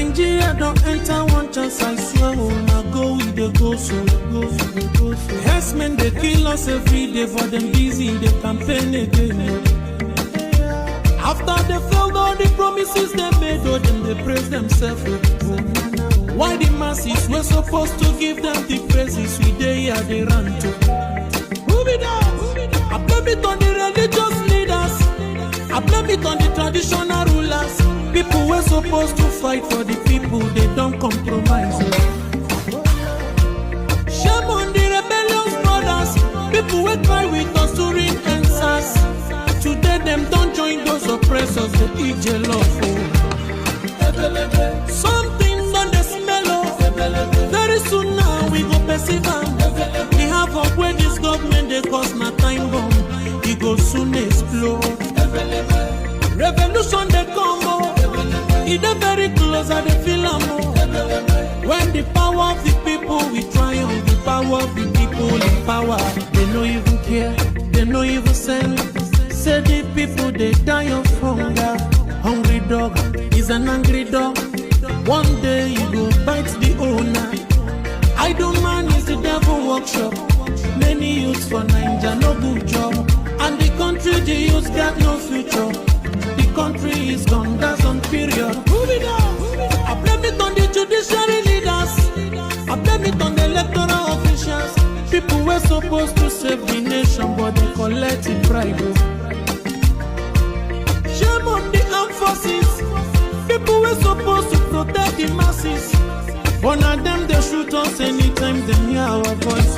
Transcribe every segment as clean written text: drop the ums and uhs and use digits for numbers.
Nigeria don't enter one chance, I swear, I go with the go so. Yes, men, they kill us every day, but them busy, they campaign again. After they failed all the promises they made, oh, them they praise themselves. Why the masses were supposed to give them the praises, we they here they run to. Move it down. I blame it on the religious leaders. I blame it on the traditional rulers. People were supposed to fight for the people, they don't compromise. Shame on the rebellious brothers. People will cry with us to ring answers. Today them don't join those oppressors, they eat jello. Something on the smell of. Very soon now we go perceive. We have up where this government they cause my time bomb. It go soon explode. Revolution they come up. It is very close and they feel more. When the power of the people we triumph, the power of the people in power. They no even care, they no even send. Say the people they die of hunger. Hungry dog is an angry dog. One day you go bite the owner. Idle man is the devil workshop. Many youths for Nigeria no good job. And the country the youths got no future. The country is gone, that's on period. Move it on. I blame it on the judiciary leaders. I blame it on the electoral officials. People were supposed to save the nation, but they collected bribe. Shame on the armed forces. People were supposed to protect the masses. One of them they shoot us anytime they hear our voice.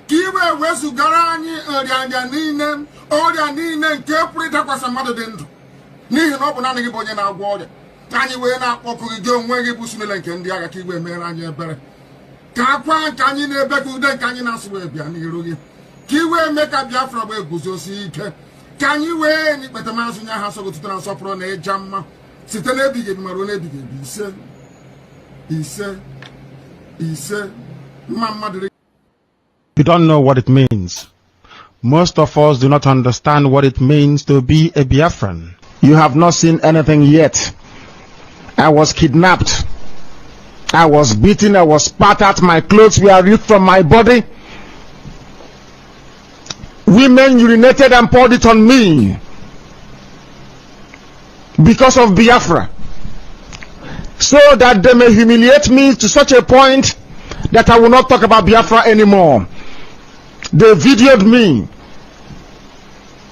Kiwe wesu garani odianya nine odia nine nke purita kwasa mmadụ dị ndụ n'ihi na ọ bụ naanị gị bụ onye na-agwọ ọrịa ka anyị wee na-akpọkụ gị onwe gị bụ simile nke ndị agha ka igwe mere anyị ebere ka akwa nke anyị na-ebe ka ude nke anyị na-asụ wee bịa n'iru gị ka iwe mee ka Biafra wee guzosi ike ka anyị wee n'ikpete mazụ nye ha sọgotụta na nsọpụrụ na ịja mma site n'ebighị ebi mara n'ebighị ebi ise mma mmadụ. You don't know what it means. Most of us do not understand what it means to be a Biafran. You have not seen anything yet. I was kidnapped. I was beaten. I was spat at. My clothes were ripped from my body. Women urinated and poured it on me because of Biafra, so that they may humiliate me to such a point that I will not talk about Biafra anymore. They videoed me.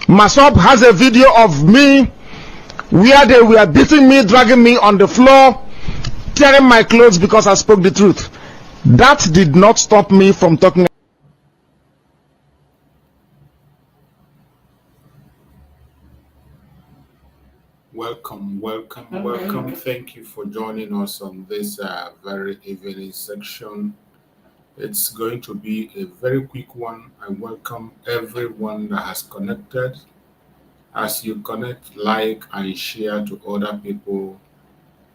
Masop has a video of me where they were beating me, dragging me on the floor, tearing my clothes because I spoke the truth. That did not stop me from talking. Welcome. Thank you for joining us on this very evening section. It's going to be a very quick one. I welcome everyone that has connected. As you connect, like and share to other people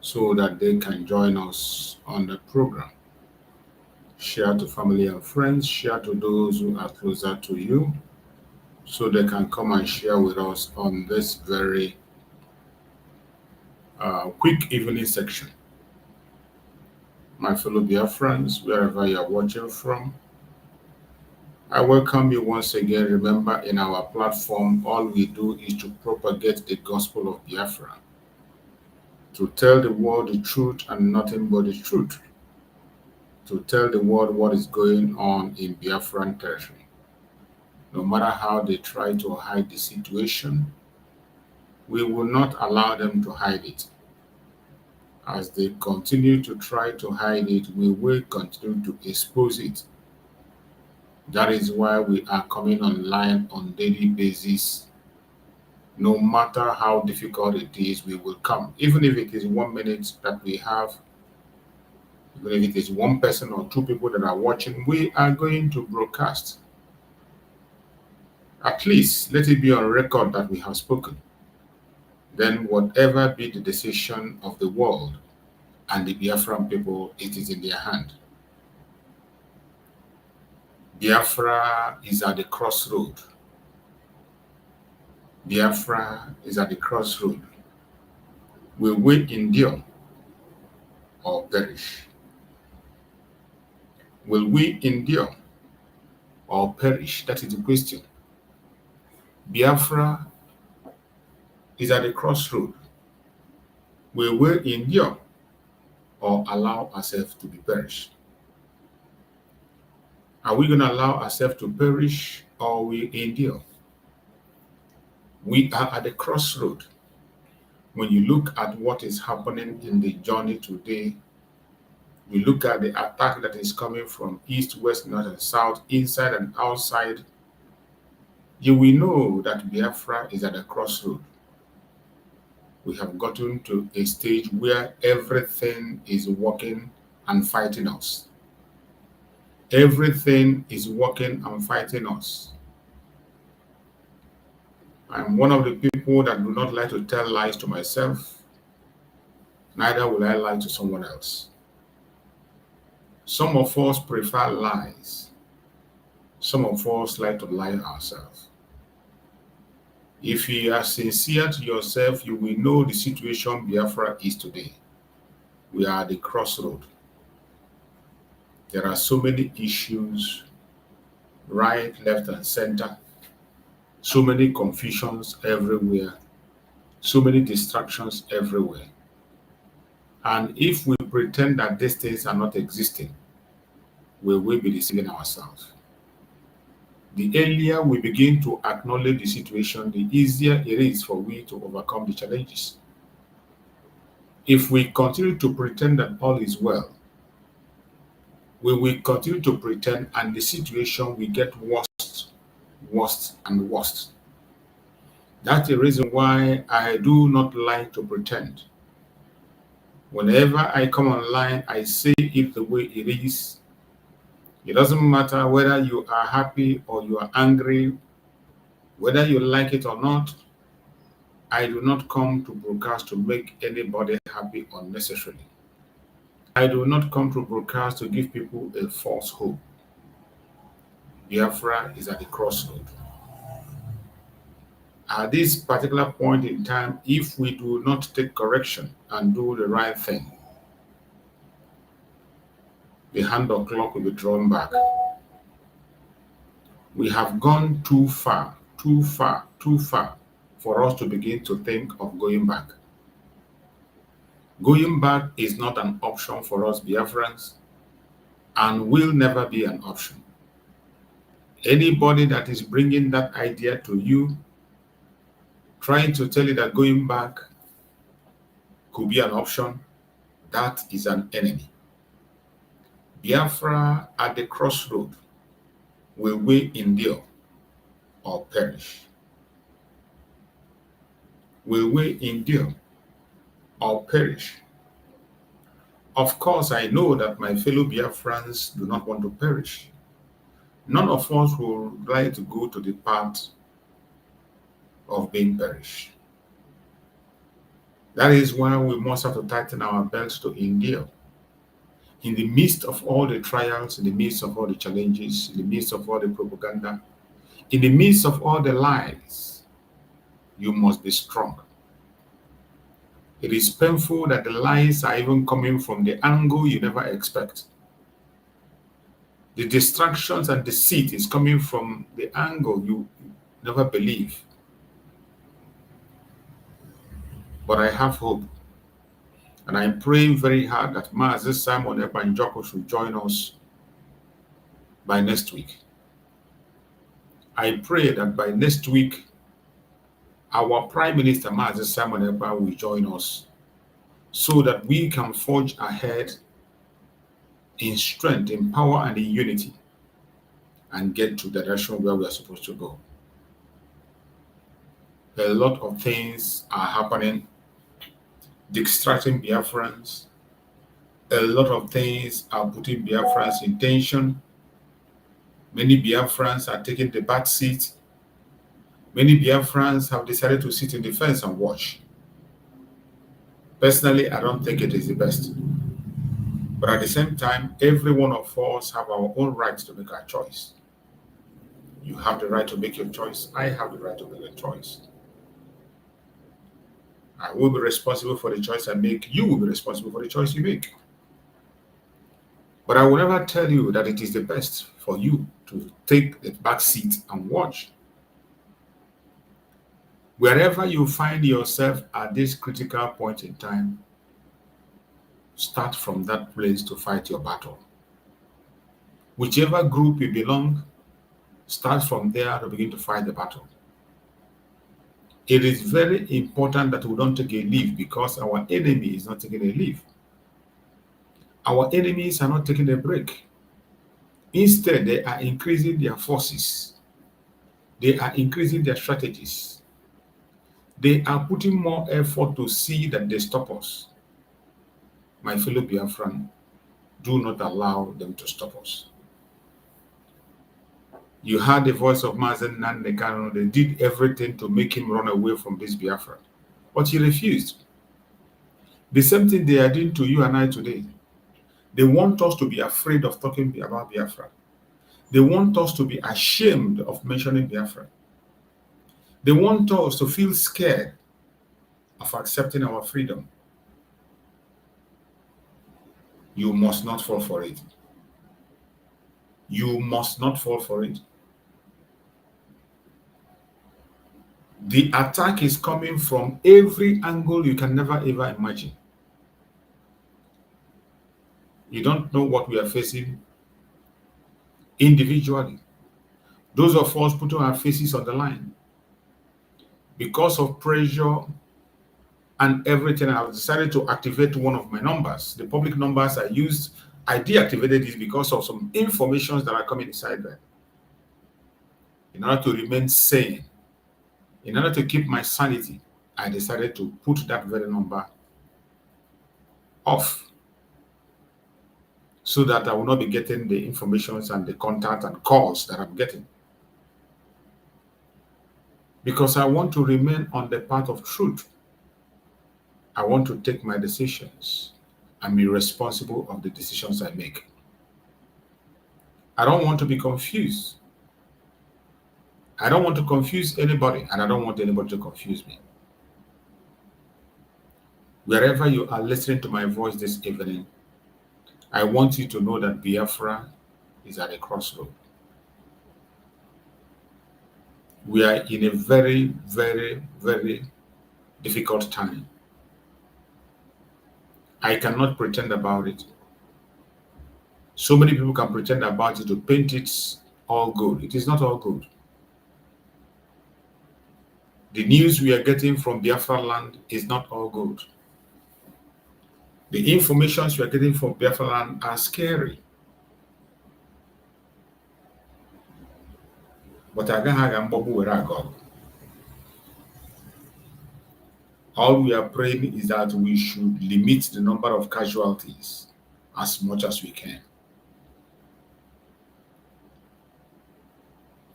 so that they can join us on the program. Share to family and friends, share to those who are closer to you so they can come and share with us on this very quick evening section. My fellow Biafrans, wherever you are watching from, I welcome you once again. Remember, in our platform, all we do is to propagate the gospel of Biafra, to tell the world the truth and nothing but the truth, to tell the world what is going on in Biafran territory. No matter how they try to hide the situation, we will not allow them to hide it. As they continue to try to hide it, we will continue to expose it. That is why we are coming online on a daily basis. No matter how difficult it is, we will come. Even if it is 1 minute that we have, even if it is one person or two people that are watching, we are going to broadcast. At least let it be on record that we have spoken. Then whatever be the decision of the world and the Biafran people, it is in their hand. Biafra is at the crossroad. Biafra is at the crossroad. Will we endure or perish? Will we endure or perish? That is the question. Biafra is at the crossroad. Will we endure or allow ourselves to be perished? Are we going to allow ourselves to perish or we endure? We are at the crossroad. When you look at what is happening in the journey today, we look at the attack that is coming from east, west, north, and south, inside and outside, you will know that Biafra is at a crossroad. We have gotten to a stage where everything is working and fighting us. Everything is working and fighting us. I'm one of the people that do not like to tell lies to myself, neither will I lie to someone else. Some of us prefer lies. Some of us like to lie ourselves. If you are sincere to yourself, you will know the situation Biafra is today. We are at the crossroad. There are so many issues, right, left, and center. So many confusions everywhere. So many distractions everywhere. And if we pretend that these things are not existing, we will be deceiving ourselves. The earlier we begin to acknowledge the situation, the easier it is for we to overcome the challenges. If we continue to pretend that all is well, we will continue to pretend and the situation will get worse, worse, and worse. That's the reason why I do not like to pretend. Whenever I come online, I say it the way it is. It doesn't matter whether you are happy or you are angry, whether you like it or not. I do not come to broadcast to make anybody happy unnecessarily. I do not come to broadcast to give people a false hope. Biafra is at the crossroad. At this particular point in time, if we do not take correction and do the right thing, the hand of clock will be drawn back. We have gone too far for us to begin to think of going back. Going back is not an option for us Biafrans and will never be an option. Anybody that is bringing that idea to you, trying to tell you that going back could be an option, that is an enemy. Biafra at the crossroad. Will we endure or perish? Will we endure or perish? Of course, I know that my fellow Biafrans do not want to perish. None of us would like to go to the path of being perished. That is why we must have to tighten our belts to endure. In the midst of all the trials, in the midst of all the challenges, in the midst of all the propaganda, in the midst of all the lies, you must be strong. It is painful that the lies are even coming from the angle you never expect. The distractions and deceit is coming from the angle you never believe. But I have hope. And I'm praying very hard that Mazi Simon Ekpa should join us by next week. I pray that by next week, our Prime Minister Mazi Simon Ekpa will join us so that we can forge ahead in strength, in power, and in unity and get to the direction where we are supposed to go. A lot of things are happening, distracting Biafrans. A lot of things are putting Biafrans in tension. Many Biafrans are taking the back seat. Many Biafrans have decided to sit in the fence and watch. Personally, I don't think it is the best. But at the same time, every one of us have our own rights to make our choice. You have the right to make your choice. I have the right to make a choice. I will be responsible for the choice I make. You will be responsible for the choice you make. But I will never tell you that it is the best for you to take the back seat and watch. Wherever you find yourself at this critical point in time, start from that place to fight your battle. Whichever group you belong, start from there to begin to fight the battle. It is very important that we don't take a leave because our enemy is not taking a leave. Our enemies are not taking a break. Instead, they are increasing their forces. They are increasing their strategies. They are putting more effort to see that they stop us. My fellow Biafran, do not allow them to stop us. You heard the voice of Mazen Nandekano. They did everything to make him run away from this Biafra. But he refused. The same thing they are doing to you and I today. They want us to be afraid of talking about Biafra. They want us to be ashamed of mentioning Biafra. They want us to feel scared of accepting our freedom. You must not fall for it. You must not fall for it. The attack is coming from every angle you can never ever imagine. You don't know what we are facing individually. Those of us putting our faces on the line. Because of pressure and everything, I have decided to activate one of my numbers. The public numbers I used, I deactivated it because of some information that are coming inside there. In order to remain sane, in order to keep my sanity, I decided to put that very number off so that I will not be getting the informations and the contact and calls that I'm getting. Because I want to remain on the path of truth. I want to take my decisions and be responsible of the decisions I make. I don't want to be confused. I don't want to confuse anybody, and I don't want anybody to confuse me. Wherever you are listening to my voice this evening, I want you to know that Biafra is at a crossroad. We are in a very, very, very difficult time. I cannot pretend about it. So many people can pretend about it to paint it all good. It is not all good. The news we are getting from Biafra land is not all good. The informations we are getting from Biafra land are scary. But all we are praying is that we should limit the number of casualties as much as we can.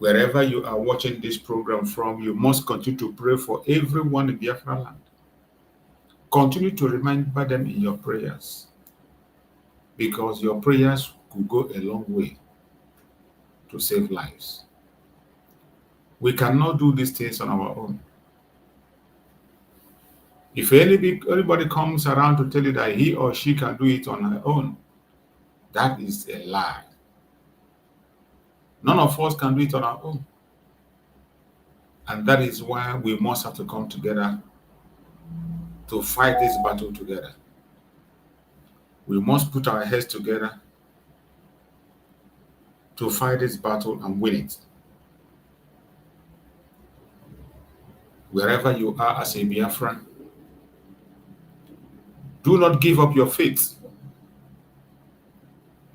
Wherever you are watching this program from, you must continue to pray for everyone in Biafra land. Continue to remember them in your prayers, because your prayers could go a long way to save lives. We cannot do these things on our own. If anybody comes around to tell you that he or she can do it on her own, that is a lie. None of us can do it on our own. And that is why we must have to come together to fight this battle together. We must put our heads together to fight this battle and win it. Wherever you are as a Biafran, do not give up your faith.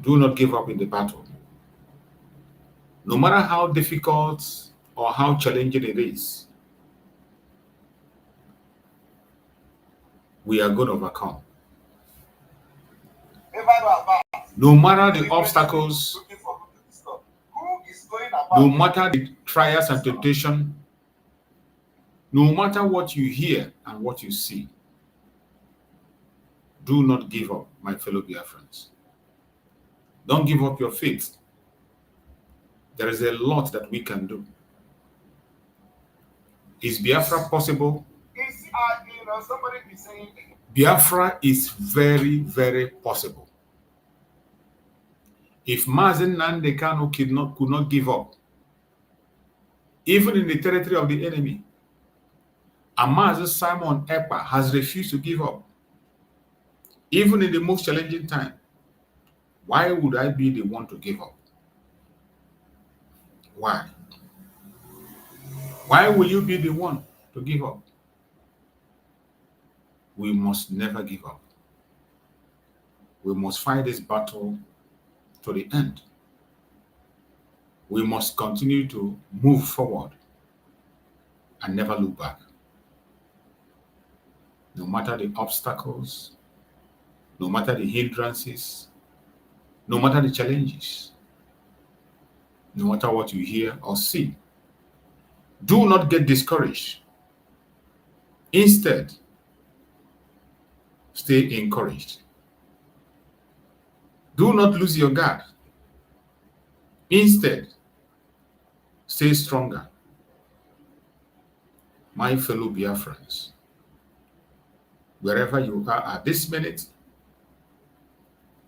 Do not give up in the battle. No matter how difficult or how challenging it is, we are going to overcome. No matter the obstacles, no matter the trials and temptation, no matter what you hear and what you see, do not give up, my fellow Biafrans. Don't give up your faith. There is a lot that we can do. Is Biafra possible? Biafra is very, very possible. If Mazen Nnamdi Kanu could not give up, even in the territory of the enemy, and Mazen Simon Ekpa has refused to give up, even in the most challenging time, why would I be the one to give up? Why? Why will you be the one to give up? We must never give up. We must fight this battle to the end. We must continue to move forward and never look back. No matter the obstacles, no matter the hindrances, no matter the challenges, no matter what you hear or see, do not get discouraged. Instead, stay encouraged. Do not lose your guard. Instead, stay stronger. My fellow Biafrans, wherever you are at this minute,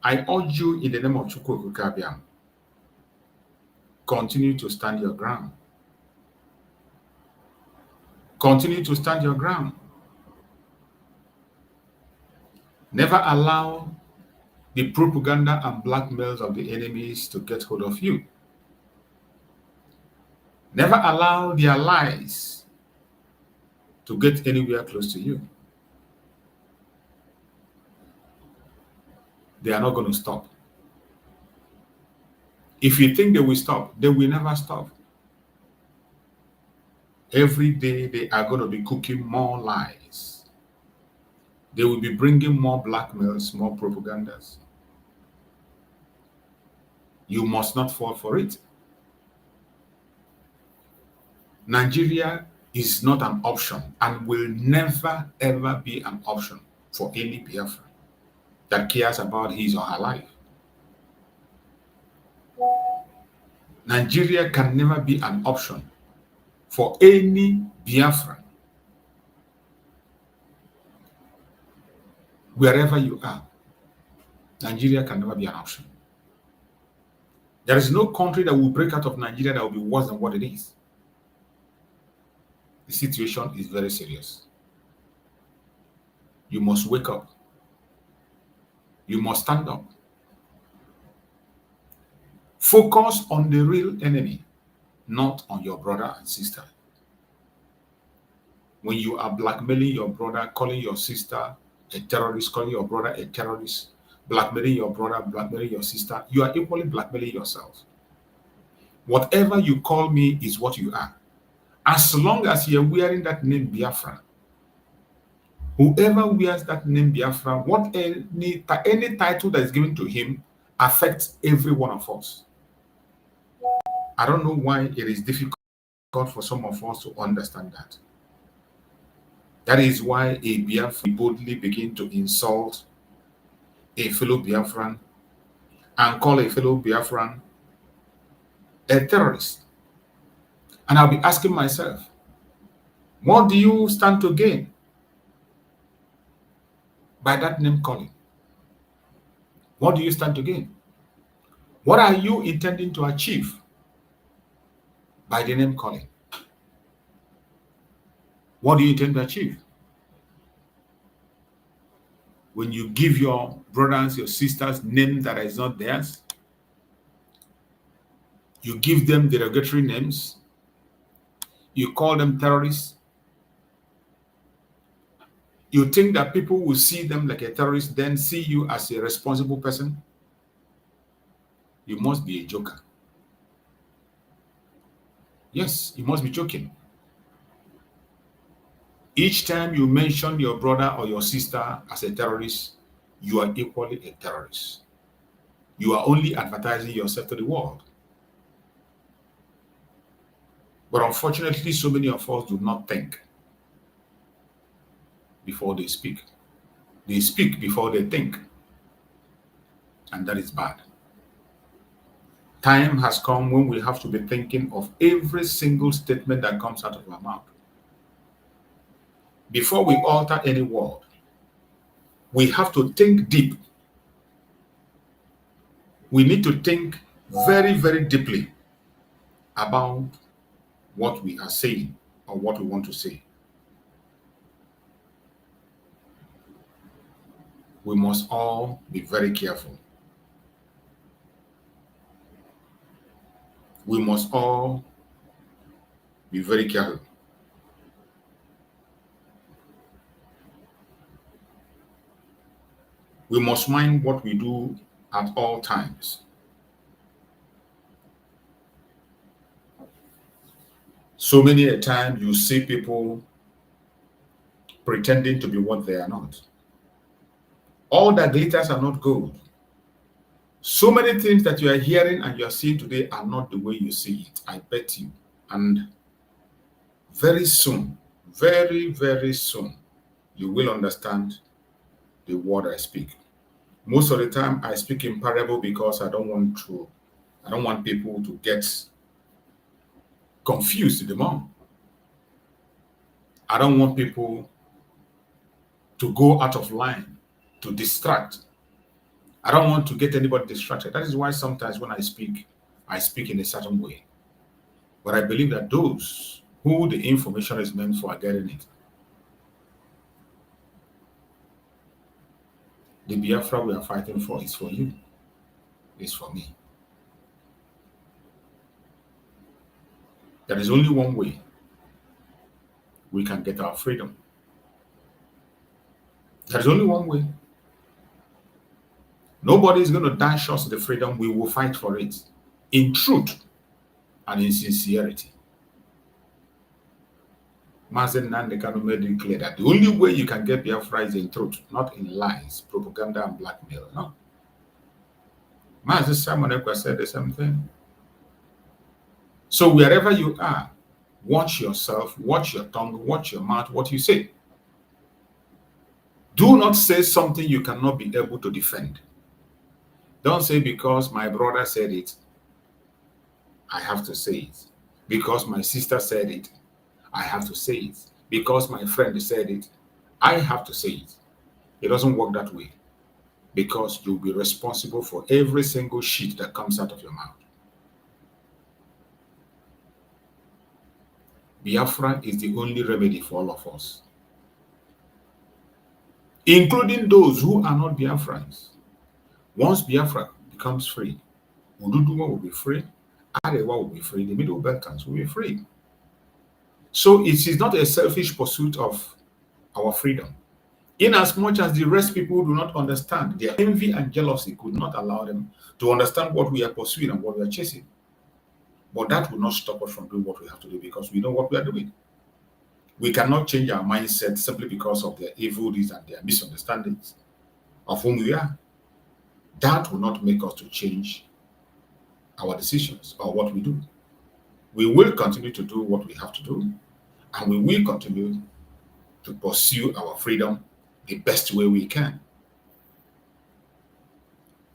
I urge you in the name of Chukwu Kabiam, continue to stand your ground. Continue to stand your ground. Never allow the propaganda and blackmails of the enemies to get hold of you. Never allow their lies to get anywhere close to you. They are not going to stop. If you think they will stop, they will never stop. Every day they are going to be cooking more lies. They will be bringing more blackmails, more propagandas. You must not fall for it. Nigeria is not an option and will never ever be an option for any Biafra that cares about his or her life. Nigeria can never be an option for any Biafran. Wherever you are, Nigeria can never be an option. There is no country that will break out of Nigeria that will be worse than what it is. The situation is very serious. You must wake up. You must stand up. Focus on the real enemy, not on your brother and sister. When you are blackmailing your brother, calling your sister a terrorist, calling your brother a terrorist, blackmailing your brother, blackmailing your sister, you are equally blackmailing yourself. Whatever you call me is what you are. As long as you're wearing that name Biafra, whoever wears that name Biafra, any title that is given to him affects every one of us. I don't know why it is difficult for some of us to understand that. That is why a Biafran boldly begin to insult a fellow Biafran and call a fellow Biafran a terrorist. And I'll be asking myself, what do you stand to gain by that name calling? What do you stand to gain? What are you intending to achieve by the name calling? What do you intend to achieve? When you give your brothers, your sisters name that is not theirs, you give them derogatory names, you call them terrorists, you think that people will see them like a terrorist, then see you as a responsible person? You must be a joker. Yes, you must be joking. Each time you mention your brother or your sister as a terrorist, you are equally a terrorist. You are only advertising yourself to the world. But unfortunately, so many of us do not think before they speak. They speak before they think. And that is bad. Time has come when we have to be thinking of every single statement that comes out of our mouth. Before we utter any word, we have to think deep. We need to think very, very deeply about what we are saying or what we want to say. We must all be very careful. We must all be very careful. We must mind what we do at all times. So many a time you see people pretending to be what they are not. All that glitters are not gold. So many things that you are hearing and you are seeing today are not the way you see it. I bet you. And very soon, very, very soon, you will understand the word I speak. Most of the time I speak in parable because I don't want people to get confused the more. I don't want people to go out of line, to distract. I don't want to get anybody distracted. That is why sometimes when I speak in a certain way. But I believe that those who the information is meant for are getting it. The Biafra we are fighting for is for you. It's for me. There is only one way we can get our freedom. There is only one way. Nobody is going to dash us the freedom. We will fight for it in truth and in sincerity. Mazen Nandekano made it clear that the only way you can get Biafra is in truth, not in lies, propaganda, and blackmail. No. Mazen Simon Ekwa said the same thing. So wherever you are, watch yourself, watch your tongue, watch your mouth, what you say. Do not say something you cannot be able to defend. Don't say because my brother said it, I have to say it. Because my sister said it, I have to say it. Because my friend said it, I have to say it. It doesn't work that way. Because you'll be responsible for every single shit that comes out of your mouth. Biafra is the only remedy for all of us. Including those who are not Biafrans. Once Biafra becomes free, Ududua will be free, Arewa will be free, the Middle Beltans will be free. So it is not a selfish pursuit of our freedom. In as much as the rest people do not understand, their envy and jealousy could not allow them to understand what we are pursuing and what we are chasing. But that will not stop us from doing what we have to do because we know what we are doing. We cannot change our mindset simply because of their evil deeds and their misunderstandings of whom we are. That will not make us to change our decisions or what we do. We will continue to do what we have to do, and we will continue to pursue our freedom the best way we can.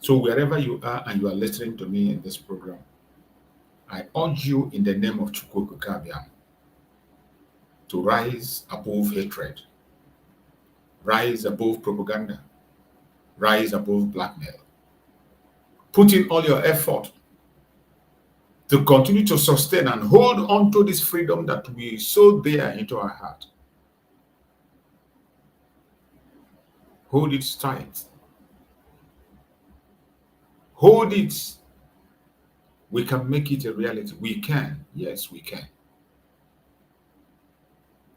So wherever you are and you are listening to me in this program, I urge you in the name of Chukwu Kabiam to rise above hatred, rise above propaganda, rise above blackmail. Put in all your effort to continue to sustain and hold on to this freedom that we so bear into our heart. Hold it tight. Hold it. We can make it a reality. We can. Yes, we can.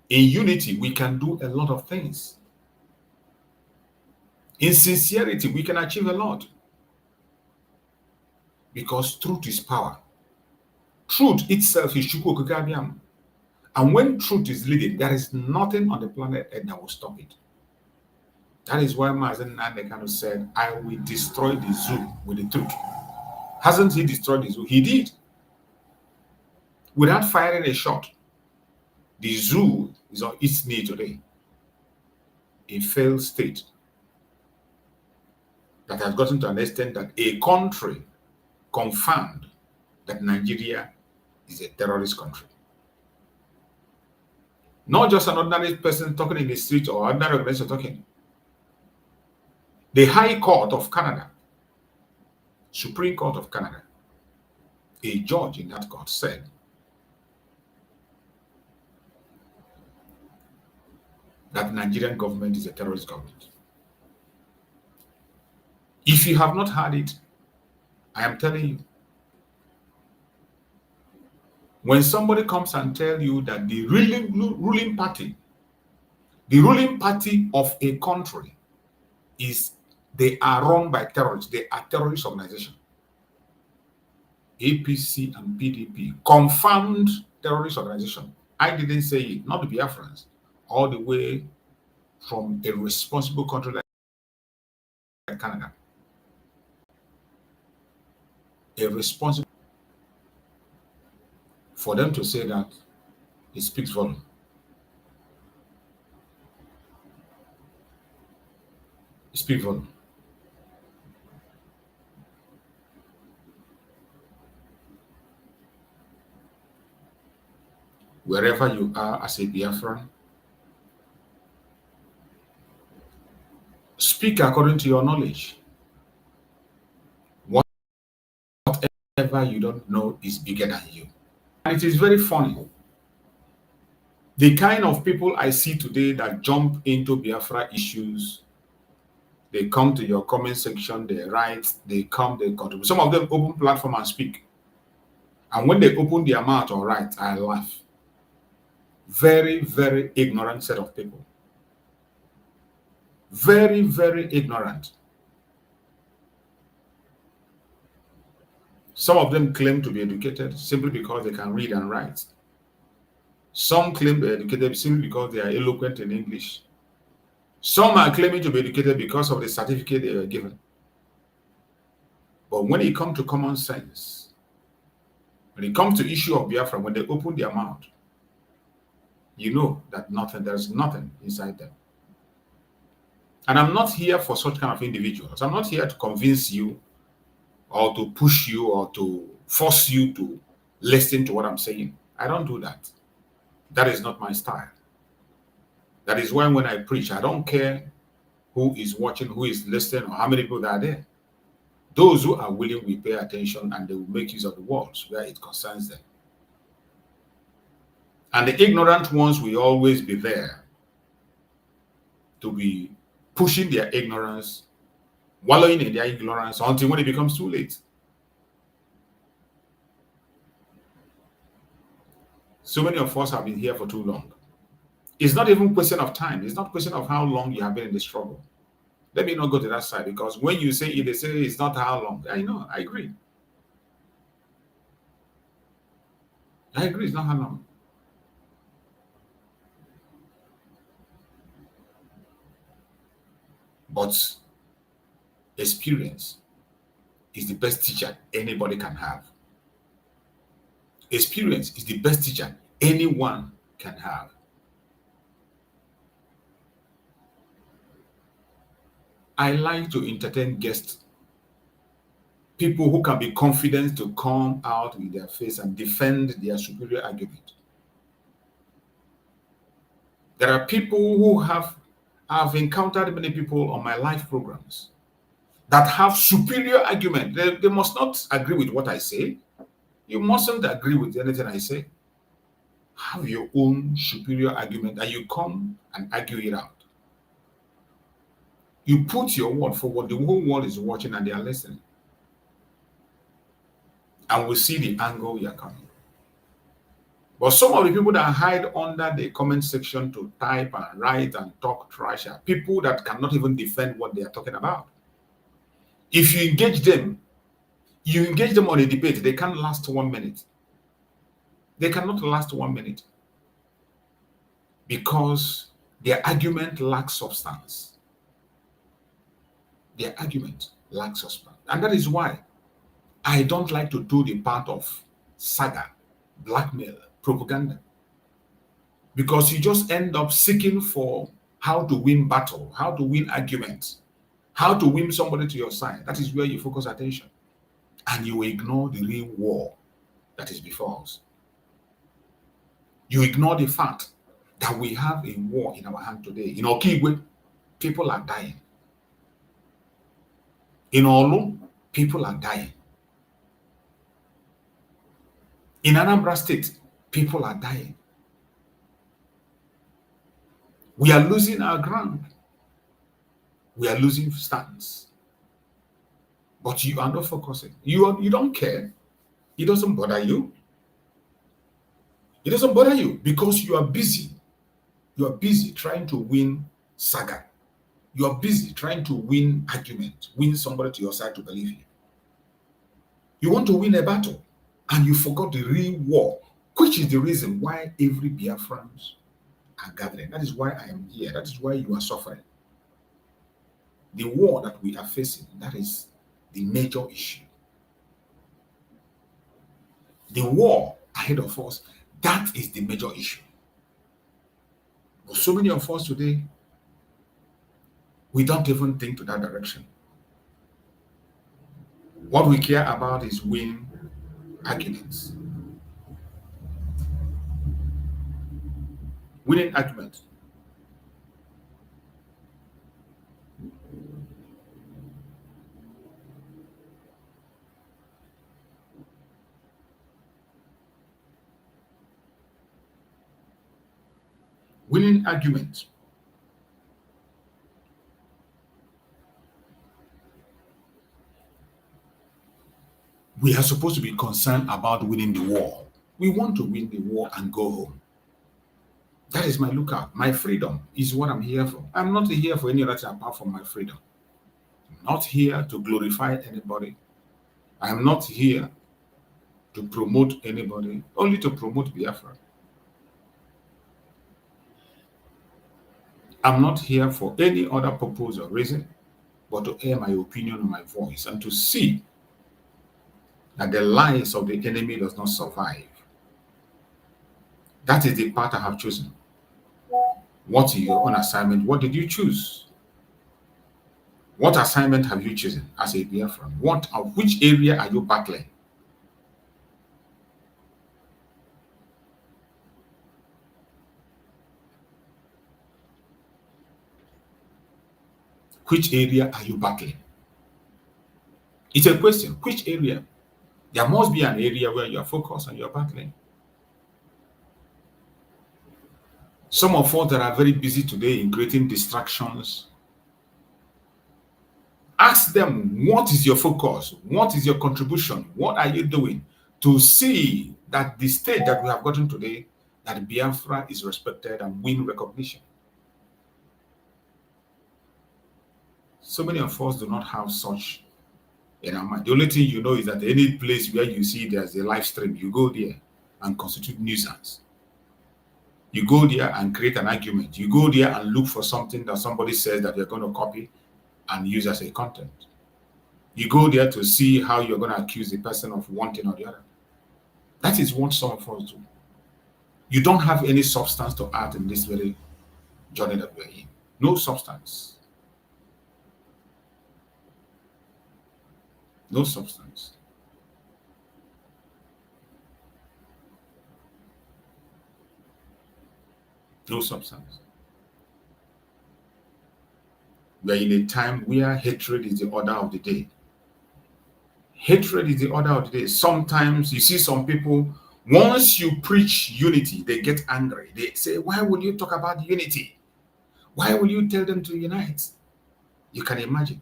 In unity, we can do a lot of things. In sincerity, we can achieve a lot. Because truth is power. Truth itself is Chukwu Kabiam. And when truth is leading, there is nothing on the planet Earth that will stop it. That is why Mazen Nandekano said, I will destroy the zoo with the truth. Hasn't he destroyed the zoo? He did. Without firing a shot. The zoo is on its knee today. A failed state that has gotten to an extent that a country confirmed that Nigeria is a terrorist country. Not just an ordinary person talking in the street or ordinary organization talking. The High Court of Canada, Supreme Court of Canada, a judge in that court said that the Nigerian government is a terrorist government. If you have not heard it, I am telling you, when somebody comes and tells you that the ruling party of a country is, they are run by terrorists, they are terrorist organization. APC and PDP, confirmed terrorist organization. I didn't say it, not the Biafrans, all the way from a responsible country like Canada. A responsible, for them to say that, it speaks volume. It speaks volume. Wherever you are as a Biafran, speak according to your knowledge. Whatever you don't know is bigger than you. And it is very funny. The kind of people I see today that jump into Biafra issues, they come to your comment section, they write, they contribute. Some of them open platform and speak. And when they open their mouth or write, I laugh. Very, very ignorant set of people. Very, very ignorant. Some of them claim to be educated simply because they can read and write. Some claim they're educated simply because they are eloquent in English. Some are claiming to be educated because of the certificate they were given. But when it comes to common sense, when it comes to issue of Biafra, when they open their mouth, you know that there's nothing inside them. And I'm not here for such kind of individuals. I'm not here to convince you or to push you or to force you to listen to what I'm saying. I don't do that. That is not my style. That is why when I preach, I don't care who is watching, who is listening, or how many people are there. Those who are willing will pay attention and they will make use of the words where it concerns them. And the ignorant ones will always be there to be pushing their ignorance, wallowing in their ignorance until when it becomes too late. So many of us have been here for too long. It's not even a question of time. It's not a question of how long you have been in the struggle. Let me not go to that side, because when you say it, they say it's not how long. I know, I agree. I agree, it's not how long. But experience is the best teacher anybody can have. Experience is the best teacher anyone can have. I like to entertain guests, people who can be confident to come out with their face and defend their superior argument. There are people who I've encountered many people on my live programs that have superior argument. They must not agree with what I say. You mustn't agree with anything I say. Have your own superior argument and you come and argue it out. You put your word for what the whole world is watching and they are listening. And we see the angle you are coming. But some of the people that hide under the comment section to type and write and talk trash are people that cannot even defend what they are talking about. If you engage them on a debate, they can't last 1 minute. They cannot last 1 minute because their argument lacks substance. Their argument lacks substance. And that is why I don't like to do the part of saga, blackmail, propaganda. Because you just end up seeking for how to win battle, how to win arguments, how to win somebody to your side. That is where you focus attention. And you ignore the real war that is before us. You ignore the fact that we have a war in our hand today. In Okigwe, people are dying. In Olu, people are dying. In Anambra State, people are dying. We are losing our ground. We are losing stance. But you are not focusing. You don't care. It doesn't bother you. It doesn't bother you because you are busy. You are busy trying to win saga. You are busy trying to win argument, win somebody to your side to believe you. You want to win a battle and you forgot the real war, which is the reason why every Biafrans are gathering. That is why I am here. That is why you are suffering. The war that we are facing, that is the major issue. The war ahead of us, that is the major issue. But so many of us today, we don't even think to that direction. What we care about is winning arguments. Winning arguments. Winning arguments. We are supposed to be concerned about winning the war. We want to win the war and go home. That is my lookout. My freedom is what I'm here for. I'm not here for any other thing apart from my freedom. I'm not here to glorify anybody. I'm not here to promote anybody, only to promote Biafra. I'm not here for any other purpose or reason, but to air my opinion and my voice and to see that the lies of the enemy does not survive. That is the path I have chosen. What is your own assignment? What did you choose? What assignment have you chosen as a Biafran? Which area are you battling? Which area are you battling? It's a question. Which area? There must be an area where you are focused and you are battling. Some of us that are very busy today in creating distractions, ask them, what is your focus? What is your contribution? What are you doing to see that the state that we have gotten today, that Biafra is respected and win recognition? So many of us do not have such in our mind. The only thing you know is that any place where you see there's a live stream, you go there and constitute nuisance. You go there and create an argument. You go there and look for something that somebody says that you're going to copy and use as a content. You go there to see how you're going to accuse the person of one thing or the other. That is what some of us do. You don't have any substance to add in this very journey that we're in. No substance. No substance. No substance. We are in a time where hatred is the order of the day. Hatred is the order of the day. Sometimes you see some people, once you preach unity, they get angry. They say, why will you talk about unity? Why will you tell them to unite? You can imagine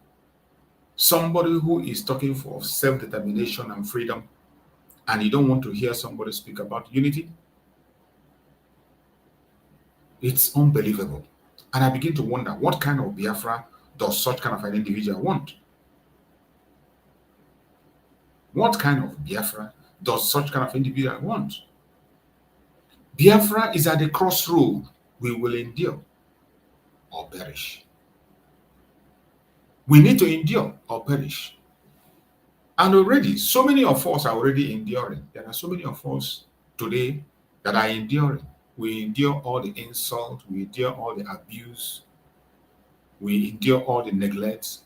somebody who is talking for self-determination and freedom, and you don't want to hear somebody speak about unity. It's unbelievable. And I begin to wonder, what kind of Biafra does such kind of an individual want? What kind of Biafra does such kind of individual want? Biafra is at the crossroad. We will endure or perish. We need to endure or perish. And already, so many of us are already enduring. There are so many of us today that are enduring. We endure all the insult. We endure all the abuse. We endure all the neglect.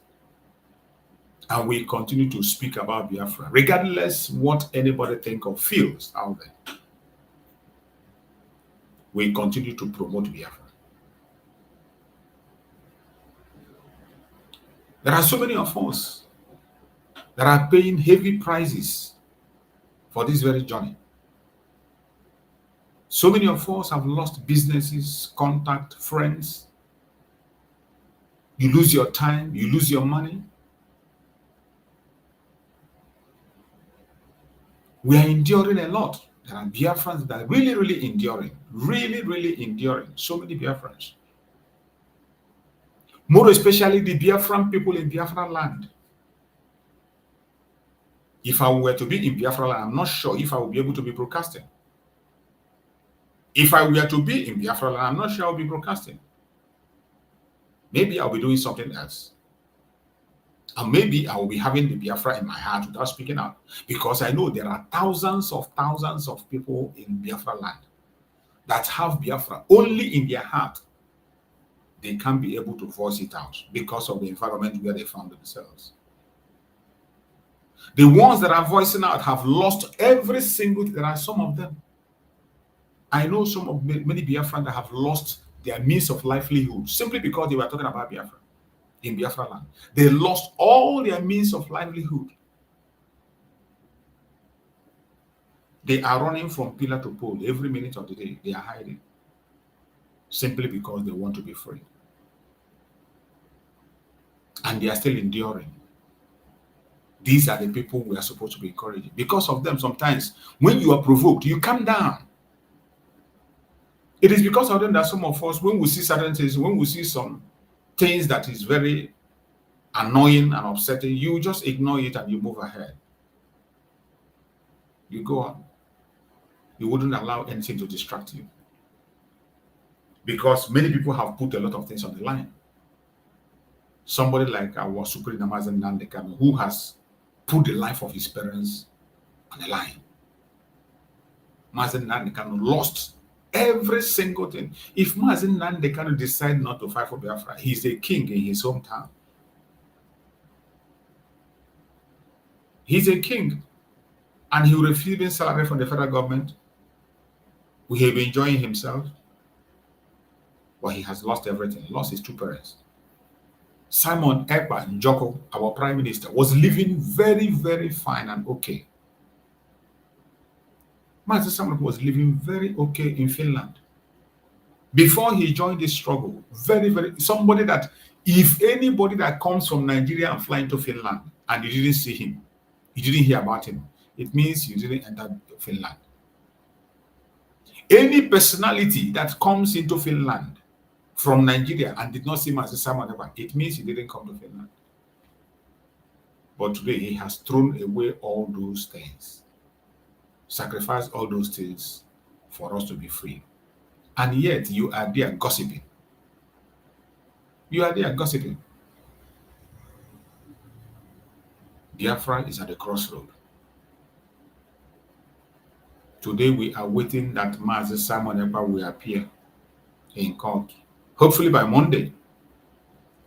And we continue to speak about Biafra, regardless what anybody think or feels out there. We continue to promote Biafra. There are so many of us that are paying heavy prices for this very journey. So many of us have lost businesses, contact, friends. You lose your time, you lose your money. We are enduring a lot. There are Biafrans that are really enduring. Really enduring. So many Biafrans. More especially the Biafran people in Biafra land. If I were to be in Biafra land, I'm not sure if I will be able to be broadcasting. If I were to be in Biafra land, I'm not sure I'll be broadcasting. Maybe I'll be doing something else. And maybe I will be having the Biafra in my heart without speaking out. Because I know there are thousands of people in Biafra land that have Biafra only in their heart. They can't be able to voice it out because of the environment where they found themselves. The ones that are voicing out have lost every single. There are some of them. I know many Biafrans that have lost their means of livelihood simply because they were talking about Biafra in Biafra land. They lost all their means of livelihood. They are running from pillar to pole every minute of the day. They are hiding simply because they want to be free. And they are still enduring. These are the people we are supposed to be encouraging. Because of them, sometimes when you are provoked, you calm down. It is because of them that some of us, when we see certain things, when we see some things that is very annoying and upsetting, you just ignore it and you move ahead. You go on. You wouldn't allow anything to distract you. Because many people have put a lot of things on the line. Somebody like our Supreme Mazen Nandekano, who has put the life of his parents on the line. Mazen Nandekano lost every single thing. If Mazen Nandekano decide not to fight for Biafra, he's a king in his hometown. He's a king. And he will receive salary from the federal government. We have been enjoying himself. But he has lost everything. He lost his two parents. Simon Ekpa Njoko, our prime minister, was living very fine and okay. Master Simon was living very okay in Finland. Before he joined this struggle, somebody that, if anybody that comes from Nigeria and fly into Finland and you didn't see him, you didn't hear about him, it means you didn't enter Finland. Any personality that comes into Finland from Nigeria and did not see Master Simon Ekpa, it means he didn't come to Finland. But today he has thrown away all those things, sacrificed all those things for us to be free. And yet you are there gossiping. You are there gossiping. Biafra is at the crossroad. Today we are waiting that Master Simon Ekpa will appear in court. Hopefully by Monday.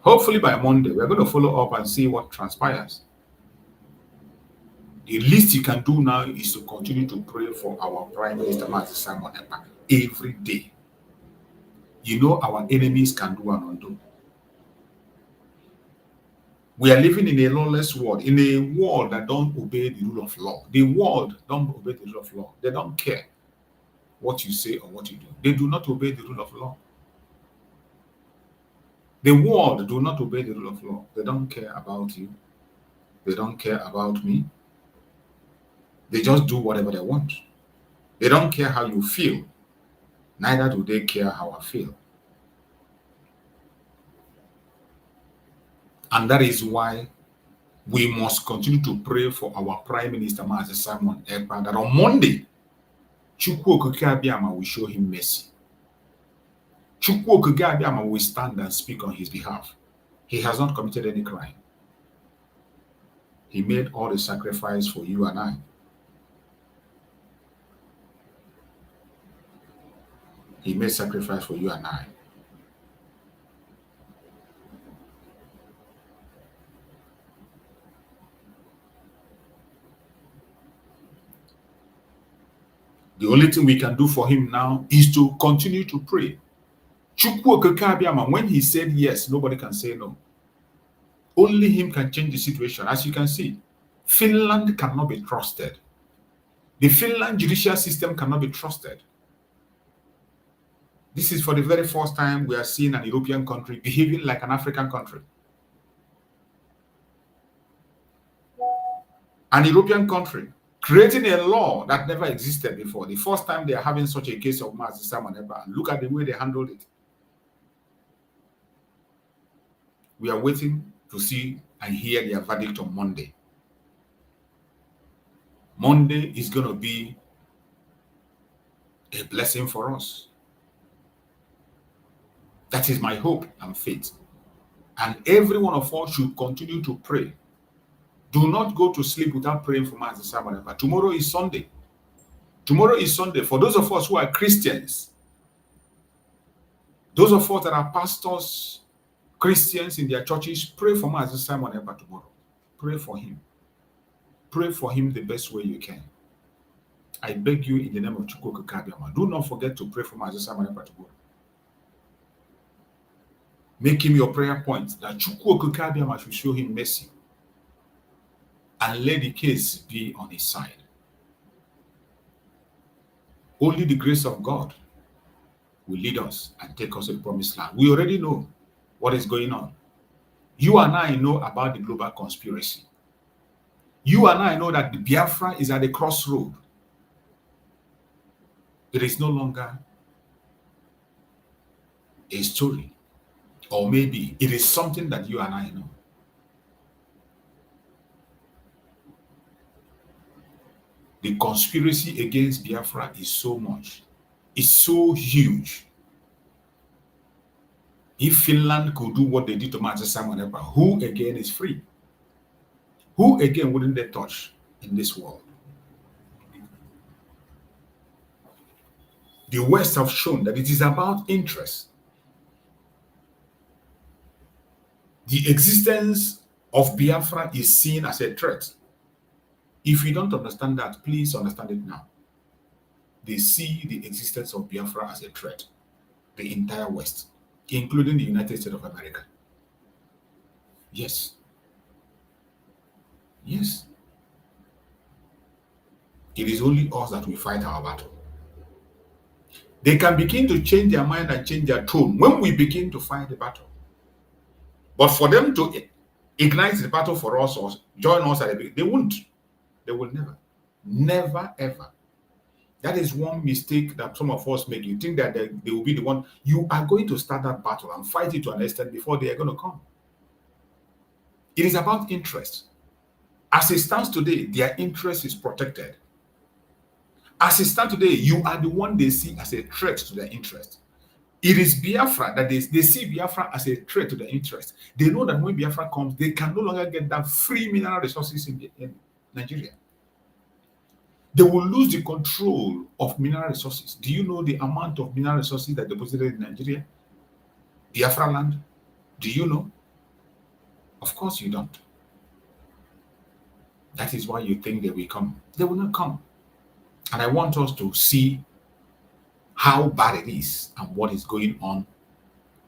Hopefully by Monday, we're going to follow up and see what transpires. The least you can do now is to continue to pray for our Prime Minister, Master Simon Ekpa, every day. You know our enemies can do and undo. We are living in a lawless world, in a world that don't obey the rule of law. The world don't obey the rule of law. They don't care what you say or what you do. They do not obey the rule of law. The world do not obey the rule of law. They don't care about you. They don't care about me. They just do whatever they want. They don't care how you feel. Neither do they care how I feel. And that is why we must continue to pray for our Prime Minister, Master Simon Ekpa, that on Monday, Chukwu Okike Abiyama will show him mercy. Chukwu Okike Abiyama will stand and speak on his behalf. He has not committed any crime. He made all the sacrifice for you and I. He made sacrifice for you and I. The only thing we can do for him now is to continue to pray. Chukwu Okike Abiyama, when he said yes, nobody can say no. Only him can change the situation. As you can see, Finland cannot be trusted. The Finland judicial system cannot be trusted. This is for the very first time we are seeing an European country behaving like an African country. An European country creating a law that never existed before. The first time they are having such a case of Master Simon Ekpa, and look at the way they handled it. We are waiting to see and hear their verdict on Monday. Monday is going to be a blessing for us. That is my hope and faith. And every one of us should continue to pray. Do not go to sleep without praying for Master Simon Ekpa. Tomorrow is Sunday. Tomorrow is Sunday. For those of us who are Christians, those of us that are pastors, Christians in their churches, pray for Master Simon Ekpa tomorrow. Pray for him. Pray for him the best way you can. I beg you in the name of Chukwu Okike Abiyama, do not forget to pray for Master Simon Ekpa tomorrow. Make him your prayer point that Chukwu Okike Abiyama should show him mercy and let the case be on his side. Only the grace of God will lead us and take us to the promised land. We already know what is going on. You and I know about the global conspiracy. You and I know that the Biafra is at the crossroad. It is no longer a story, or maybe it is something that you and I know. The conspiracy against Biafra is so much. It's so huge. If Finland could do what they did to Master Simon Ekpa, who again is free? Who again wouldn't they touch in this world? The West have shown that it is about interest. The existence of Biafra is seen as a threat. If you don't understand that, please understand it now. They see the existence of Biafra as a threat. The entire West, including the United States of America. Yes. Yes. It is only us that will fight our battle. They can begin to change their mind and change their tone when we begin to fight the battle. But for them to ignite the battle for us or join us at the beginning, they won't. They will never. Never, ever. That is one mistake that some of us make. You think that they will be the one. You are going to start that battle and fight it to an extent before they are going to come. It is about interest. As it stands today, their interest is protected. As it stands today, you are the one they see as a threat to their interest. It is Biafra that they see Biafra as a threat to their interest. They know that when Biafra comes, they can no longer get that free mineral resources in Nigeria. They will lose the control of mineral resources. Do you know the amount of mineral resources that deposited in Nigeria? Biafra land? Do you know? Of course you don't. That is why you think they will come. They will not come. And I want us to see how bad it is and what is going on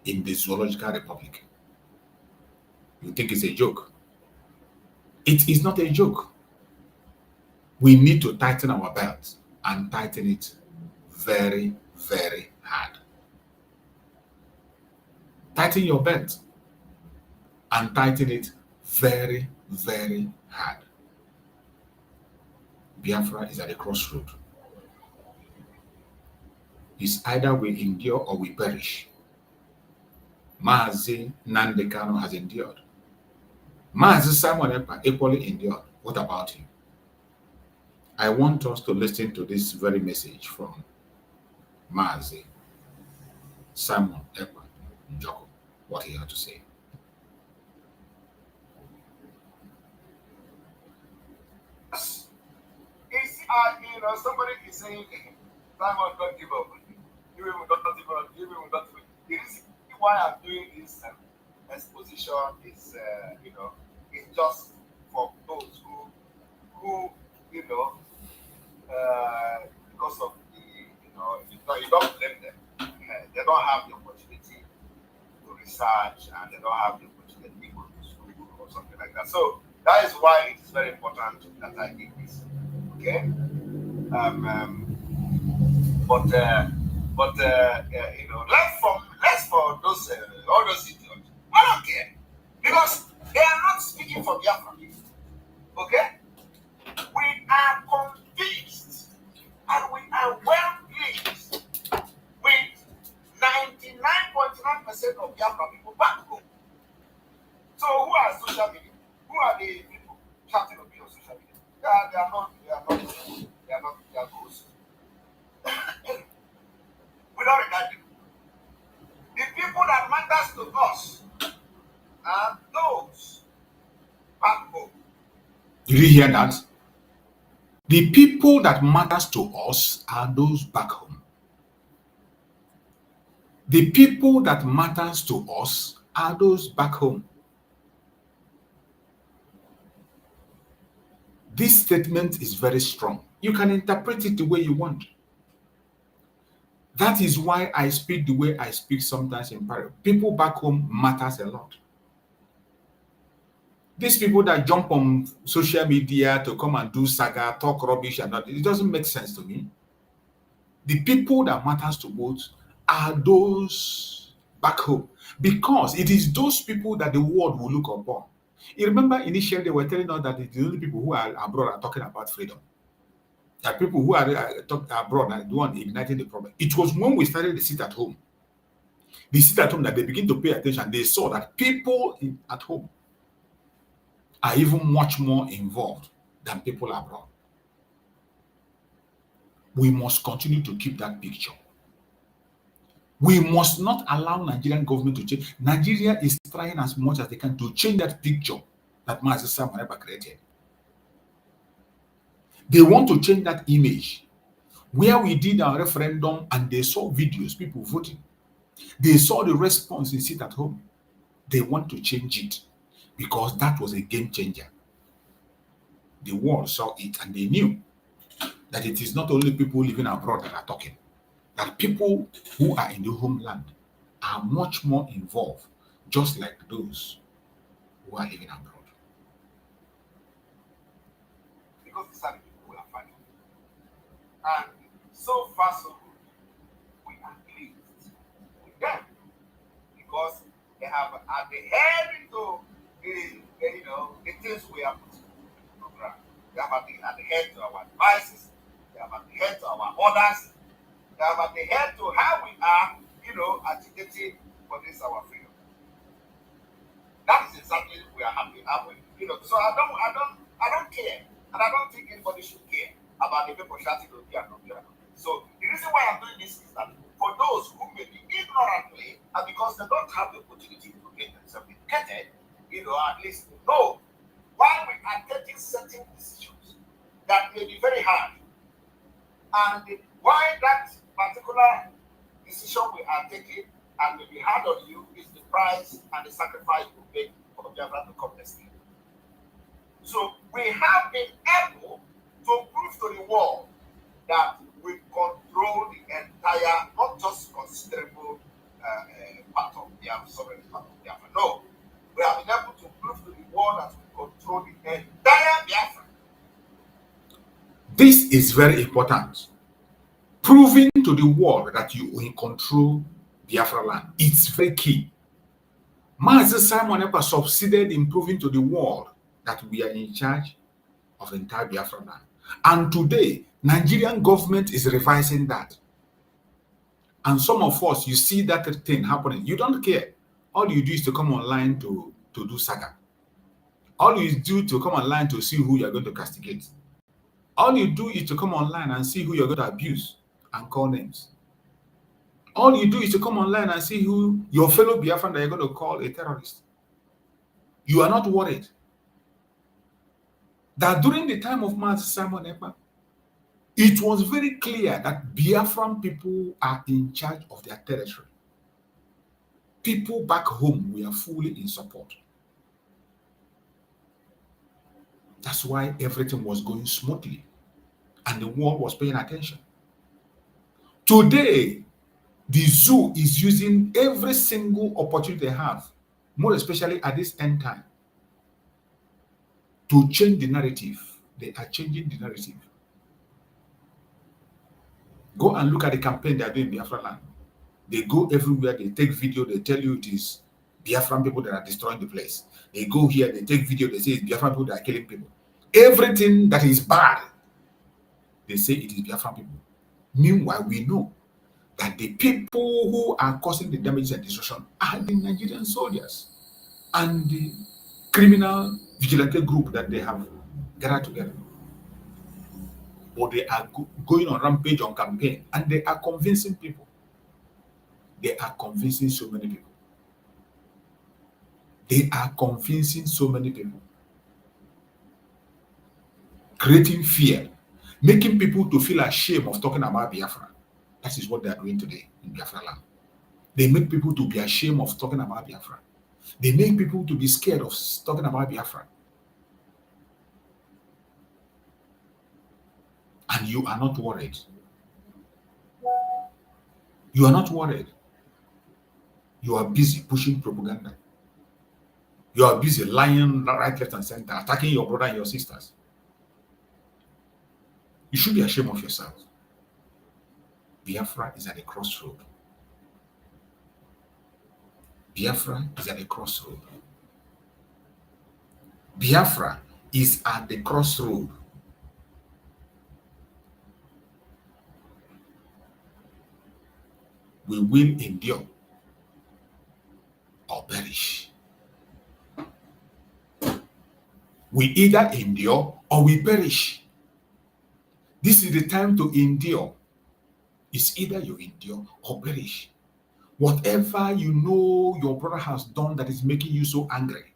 in the Zoological Republic. You think it's a joke? It is not a joke. We need to tighten our belts and tighten it very, very hard. Tighten your belt and tighten it very, very hard. Biafra is at a crossroad. It's either we endure or we perish. Mazi Nnamdi Kanu has endured. Mazi Simon Ekpa equally endured. What about you? I want us to listen to this very message from Mazi Simon Ekpa Njoko, what he had to say. Somebody is saying, Simon, don't give up. You will not give up. You will not. The reason why I'm doing this exposition is, it's just for those who because of the, you don't blame them. They don't have the opportunity to research and they don't have the opportunity to go to school or something like that. So that is why it is very important that I did this. Okay. Let's for those all those idiots. I don't care because they are not speaking for Biafra. Okay, we are convinced and we are well pleased with 99.9% of Biafra people back home. So who are social media? Who are the people chatting on social media? They are ghosts. We don't regard them. The people that matters to us are those back home. Did you hear that? The people that matters to us are those back home. The people that matters to us are those back home. This statement is very strong. You can interpret it the way you want. That is why I speak the way I speak sometimes in Paris. People back home matters a lot. These people that jump on social media to come and do saga, talk rubbish, and that, it doesn't make sense to me. The people that matters to both are those back home, because it is those people that the world will look upon. You remember initially they were telling us that the only people who are abroad are talking about freedom. That people who are abroad are the one igniting the problem. It was when we started the sit at home. The sit at home that they begin to pay attention. They saw that people at home are even much more involved than people abroad. We must continue to keep that picture. We must not allow Nigerian government to change. Nigeria is trying as much as they can to change that picture that Mazi Simon Ekpa created. They want to change that image. Where we did our referendum and they saw videos, people voting. They saw the response in sit at home. They want to change it because that was a game changer. The world saw it and they knew that it is not only people living abroad that are talking, that people who are in the homeland are much more involved, just like those who are living abroad. Because these are the people who are fighting. And so far, so good. We are pleased with them because they have adhered to the things we have put in the program. They have adhered to our advices. They have adhered to our orders. They have adhered to how we are, agitating for this our freedom. That is exactly we are happy with. So I don't care, and I don't think anybody should care about the people shouting to be and not. So the reason why I'm doing this is that for those who may be ignorantly and because they don't have the opportunity to get themselves educated, at least know why we are taking certain decisions that may be very hard And why that particular decision we are taking and will be hard on you is the price and the sacrifice we make for Biafra to come next year. So we have been able to prove to the world that we control the entire, not just considerable part of Biafra, sovereign part of Biafra. No, we have been able to prove to the world that we control the entire Biafra. This is very important. Proving to the world that you will control Biafra land. It's very key. Master Simon Ekpa succeeded in proving to the world that we are in charge of the entire Biafra land. And today, Nigerian government is revising that. And some of us, you see that thing happening. You don't care. All you do is to come online to do saga. All you do to come online to see who you're going to castigate. All you do is to come online and see who you're going to abuse and call names. All you do is to come online and see who your fellow Biafran that you're going to call a terrorist. You are not worried that during the time of Master Simon Ekpa, it was very clear that Biafran people are in charge of their territory. People back home were fully in support. That's why everything was going smoothly and the world was paying attention. Today, the zoo is using every single opportunity they have, more especially at this end time, to change the narrative. They are changing the narrative. Go and look at the campaign they are doing in Biafra land. They go everywhere, they take video, they tell you it is Biafran people that are destroying the place. They go here, they take video, they say it's Biafran people that are killing people. Everything that is bad, they say it is Biafran people. Meanwhile, we know that the people who are causing the damage and destruction are the Nigerian soldiers and the criminal vigilante group that they have gathered together. But they are going on rampage on campaign and they are convincing people. They are convincing so many people. They are convincing so many people. Creating fear, making people to feel ashamed of talking about Biafra. That is what they are doing today in Biafra land. They make people to be ashamed of talking about Biafra. They make people to be scared of talking about Biafra. And you are not worried. You are not worried. You are busy pushing propaganda. You are busy lying right, left, and center, attacking your brother and your sisters. You should be ashamed of yourself. Biafra is at a crossroad. Biafra is at a crossroad. Biafra is at the crossroad. We will endure or perish. We either endure or we perish. This is the time to endure. It's either you endure or perish. Whatever you know your brother has done that is making you so angry,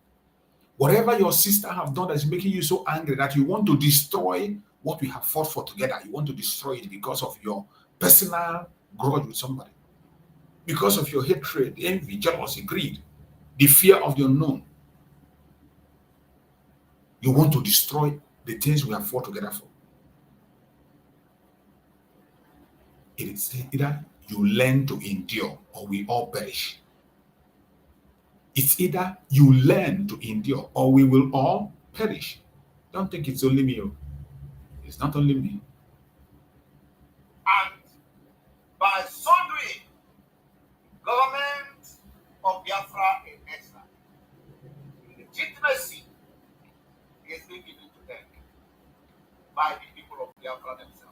whatever your sister have done that is making you so angry that you want to destroy what we have fought for together, you want to destroy it because of your personal grudge with somebody, because of your hatred, envy, jealousy, greed, the fear of the unknown. You want to destroy the things we have fought together for. It is either you learn to endure or we all perish. It's either you learn to endure or we will all perish. Don't think it's only me. It's not only me. And by so doing, government of Biafra in exile, legitimacy is being given to them by the people of Biafra themselves.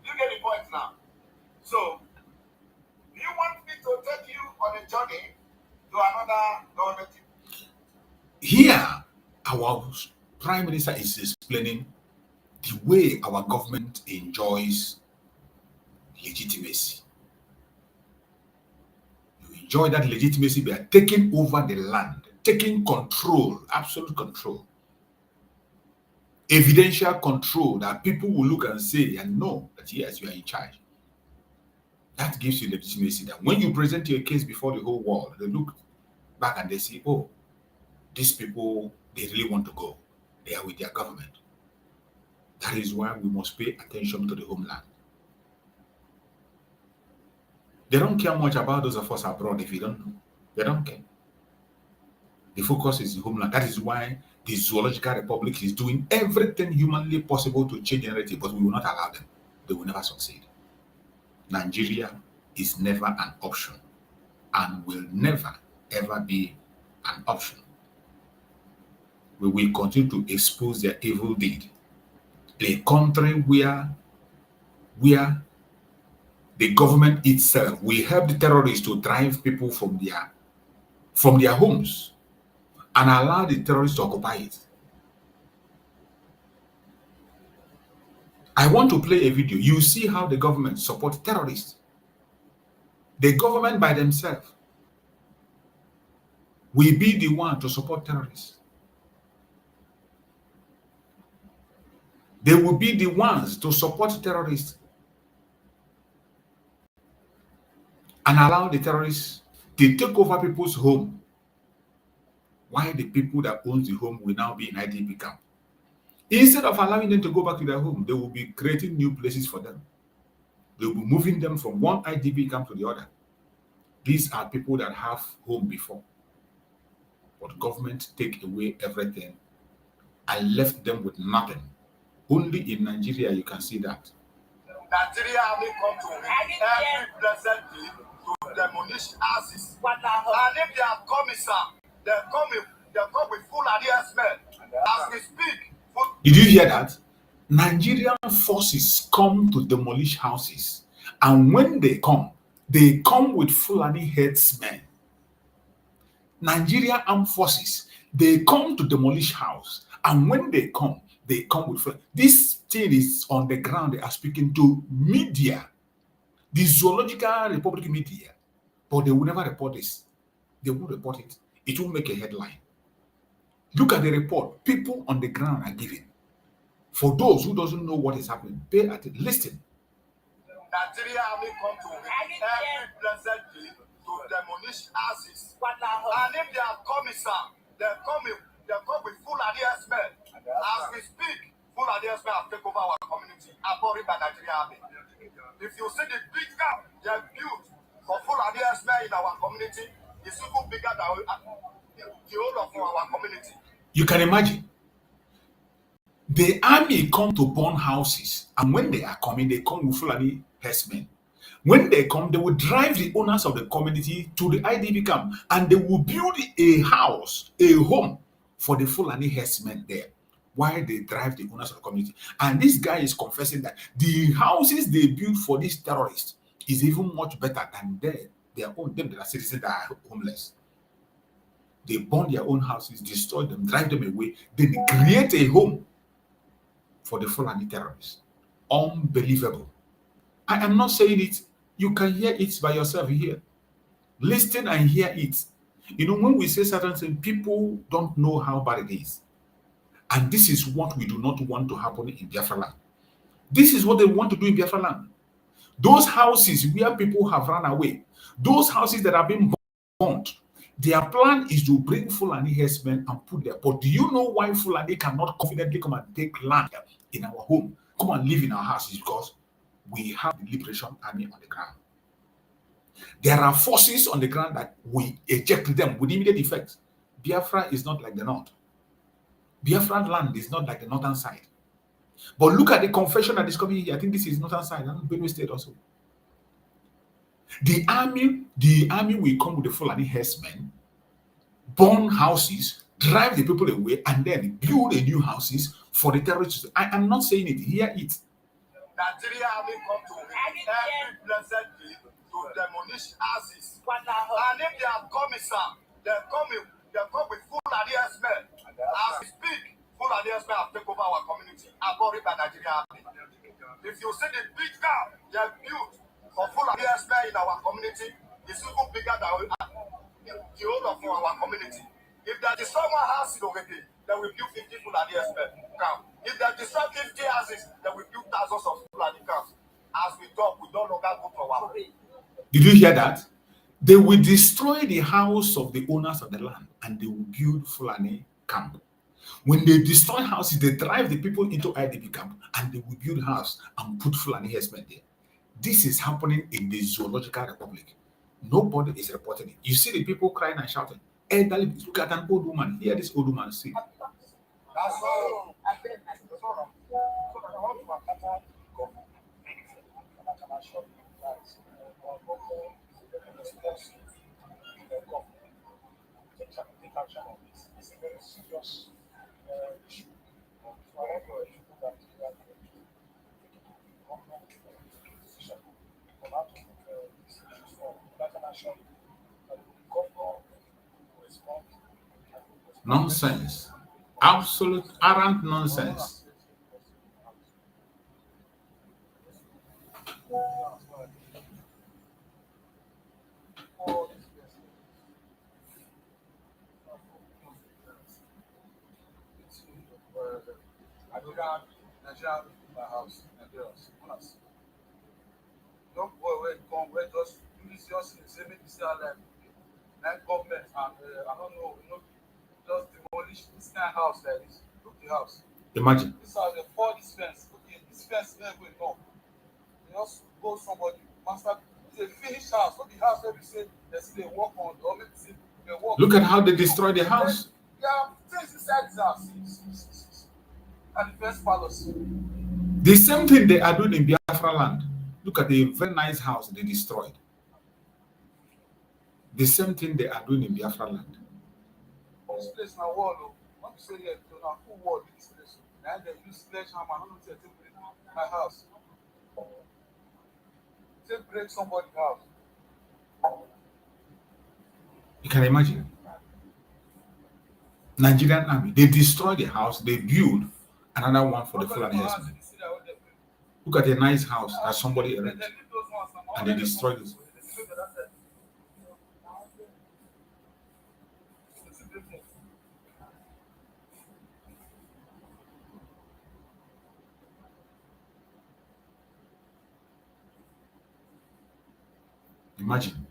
You get the point now. So, do you want me to take you on a journey to another government? Here, our Prime Minister is explaining the way our government enjoys legitimacy. You enjoy that legitimacy by taking over the land, taking control, absolute control. evidential control that people will look and say and know that yes, you are in charge. That gives you legitimacy that when you present your case before the whole world, they look back and they say, oh, these people, they really want to go. They are with their government. That is why we must pay attention to the homeland. They don't care much about those of us abroad if you don't know. They don't care. The focus is the homeland. That is why the Zoological Republic is doing everything humanly possible to change the narrative, but we will not allow them. They will never succeed. Nigeria is never an option and will never, ever be an option. We will continue to expose their evil deed. A country where the government itself will help the terrorists to drive people from their homes and allow the terrorists to occupy it. I want to play a video. You see how the government supports terrorists. The government by themselves will be the one to support terrorists. They will be the ones to support terrorists and allow the terrorists to take over people's home, while the people that own the home will now be in IDP camp. Instead of allowing them to go back to their home, they will be creating new places for them. They will be moving them from one IDP camp to the other. These are people that have home before, but government take away everything and left them with nothing. Only in Nigeria you can see that. Nigeria only come to every blessed day to demolish houses. And if they are coming, sir, they come with full adherence. As we speak. Did you hear that? Nigerian forces come to demolish houses. And when they come with Fulani headsmen. Nigerian armed forces, they come to demolish house. And when they come with Fulani. This thing is on the ground. They are speaking to media, the Zoological Republic media, but they will never report this. They won't report it. It won't make a headline. Look at the report. People on the ground are giving. For those who doesn't know what is happening, pay attention. Listen. Nigeria only come to every blessed day to demolish houses. And if they are coming, sir, they come with full adherence. As we speak, full adherence have taken over our community, abolished by Nigeria Army. If you see the big gap they have built for full adherence in our community, it's even bigger than the whole of our community. You can imagine. The army come to burn houses, and when they are coming, they come with Fulani herdsmen. When they come, they will drive the owners of the community to the IDP camp, and they will build a house, a home for the Fulani herdsmen there, while they drive the owners of the community. And this guy is confessing that the houses they built for these terrorists is even much better than their own, them that are citizens that are homeless. They burn their own houses, destroy them, drive them away, then create a home for the Fulani terrorists. Unbelievable. I am not saying it. You can hear it by yourself here. Listen and hear it. You know, when we say certain things, people don't know how bad it is. And this is what we do not want to happen in Biafra land. This is what they want to do in Biafra land. Those houses where people have run away, those houses that have been burnt, their plan is to bring Fulani herdsmen and put there. But do you know why Fulani cannot confidently come and take land in our home, come and live in our houses? Because we have the Liberation Army on the ground. There are forces on the ground that we eject them with immediate effect. Biafra is not like the north. Biafran land is not like the northern side. But look at the confession that is coming here. I think this is northern side and Benue State also. The army will come with the Fulani herdsmen, burn houses, drive the people away, and then build a new houses for the terrorists. I am not saying it. Hear it. Nigeria only come to every blessed day to demolish houses. And if they are coming, sir, they come with full adherence. As we speak, full adherence have taken over our community, abolished by Nigeria Army. If you see the big gap they have built for full adherence in our community, it's even bigger than the whole of our community. If there is someone house in Ogede, then we build 50 full adherence camp. If they destroy 50 houses, then we build thousands of Fulani camps. As we talk, we don't longer go to our way. Did you hear that? They will destroy the house of the owners of the land and they will build Fulani camp. When they destroy houses, they drive the people into IDP camp and they will build house and put Fulani herdsmen there. This is happening in the Zoological Republic. Nobody is reporting it. You see the people crying and shouting. Elderly, look at an old woman. Hear this old woman say. That's all. It's a very serious issue. Nonsense. Absolute arrant nonsense. I go down Nigeria my house, Nigerians. Don't go away, come where just use just say make you see how like government and I don't know, just demolish this kind of house like this. Look the house. Imagine. This house they pour this fence. Okay, this fence never going on. They just go somebody master. It's a finished house. Not the house where we say they see they work on or maybe see they work. Look at how they destroy the house. Yeah, things inside this house. And the first policy. The same thing they are doing in Biafra land. Look at the very nice house they destroyed. The same thing they are doing in Biafra land. This place now wall. What you say here? Now full wall this place. And they use sledgehammer. I don't know if they break my house. They break somebody's house. You can imagine. Nigerian army, they destroy the house, they build another one for the Fulani herdsmen. Look at the nice house that somebody erected, and they destroy it. Imagine.